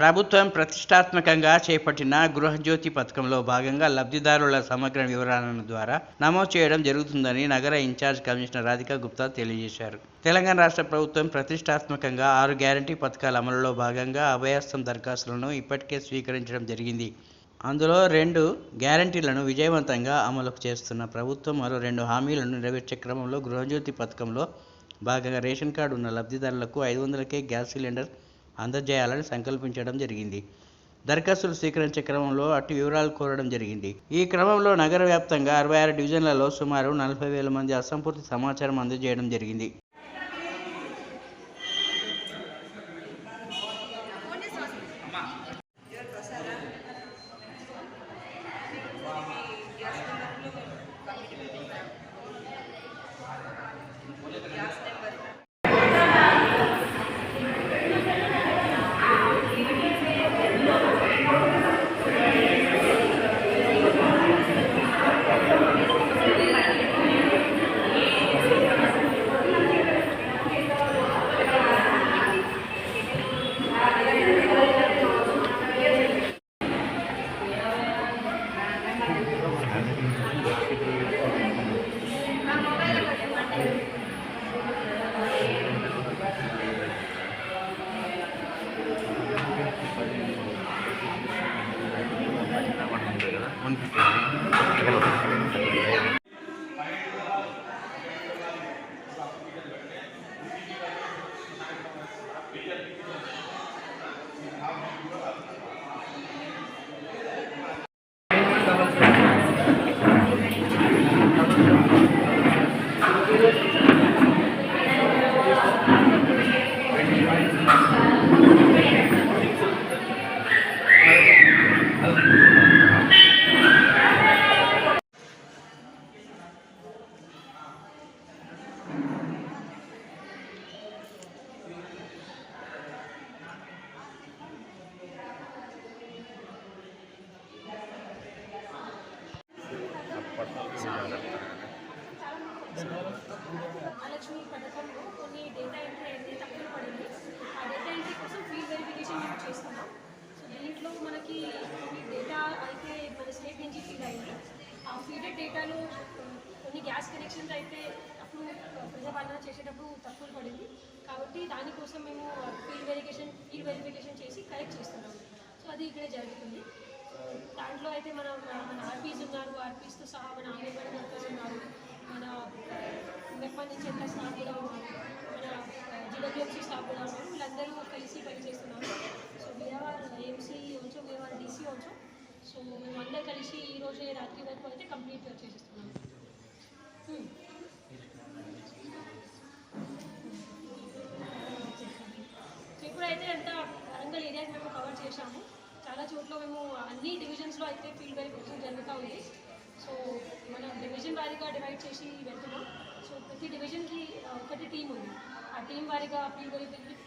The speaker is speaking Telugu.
ప్రభుత్వం ప్రతిష్టాత్మకంగా చేపట్టిన గృహజ్యోతి పథకంలో భాగంగా లబ్ధిదారుల సమగ్ర వివరాలను ద్వారా నమోదు చేయడం జరుగుతుందని నగర ఇన్ఛార్జ్ కమిషనర్ రాధికా గుప్తా తెలియజేశారు. తెలంగాణ రాష్ట్ర ప్రభుత్వం ప్రతిష్టాత్మకంగా 6 గ్యారంటీ పథకాల అమలులో భాగంగా అభయహస్తం దరఖాస్తులను ఇప్పటికే స్వీకరించడం జరిగింది. అందులో 2 గ్యారంటీలను విజయవంతంగా అమలు చేస్తున్న ప్రభుత్వం మరో 2 హామీలను నెరవేర్చే క్రమంలో గృహజ్యోతి పథకంలో భాగంగా రేషన్ కార్డు ఉన్న లబ్ధిదారులకు 500కే గ్యాస్ సిలిండర్ అందజేయాలని సంకల్పించడం జరిగింది. దరఖాస్తులు స్వీకరించే క్రమంలో అట్టి వివరాలు కోరడం జరిగింది. ఈ క్రమంలో నగర వ్యాప్తంగా 66 డివిజన్లలో సుమారు 40,000 మంది అసంపూర్తి సమాచారం అందజేయడం జరిగింది. మహాలక్ష్మి పథకంలో కొన్ని డేటా ఎంట్రీ అయితే తక్కువ పడింది. ఆ డేటా ఎంట్రీ కోసం ఫీల్డ్ వెరిఫికేషన్ చేస్తున్నాం. సో దీంట్లో మనకి కొన్ని డేటా అయితే మన స్టేట్ నుంచి ఫీడ్ అయింది. ఆ ఫీడెడ్ డేటాలో కొన్ని గ్యాస్ కనెక్షన్స్ అయితే అప్పుడు ప్రజాపాలన చేసేటప్పుడు తక్కువ పడింది. కాబట్టి దానికోసం మేము ఫీల్డ్ వెరిఫికేషన్ చేసి కరెక్ట్ చేస్తున్నాం. సో అది ఇక్కడే జరుగుతుంది. దాంట్లో అయితే మన ఆర్పీస్ ఉన్నారు, ఆర్పీస్తో సహా మన అంగన్వాడీ వర్కర్స్ ఉన్నారు, మన మెప్పటి నుంచి ఎంత స్టాఫ్ కూడా ఉన్నారు, మన జిడబ్ల్యూఎంసీ స్టాఫ్ కూడా ఉన్నారు. వీళ్ళందరూ కలిసి పనిచేస్తున్నారు. So we are AMC also, we are DC also. So మేము అందరూ కలిసి ఈరోజే రాత్రి వరకు అయితే కంప్లీట్ చేసేస్తున్నాము. ఇప్పుడైతే అంతా వరంగల్ ఏరియా మేము కవర్ చేశాము. చాలా చోట్ల మేము అన్ని డివిజన్స్లో అయితే ఫీల్డ్ వెరిఫికేషన్ జరుగుతూ ఉంది. సో మనం డివిజన్ వారీగా డివైడ్ చేసి వెళ్తున్నాం. సో ప్రతి డివిజన్కి ఒకటి టీం ఉంది. ఆ టీం వారీగా ఫీల్డ్ వెరిఫికేషన్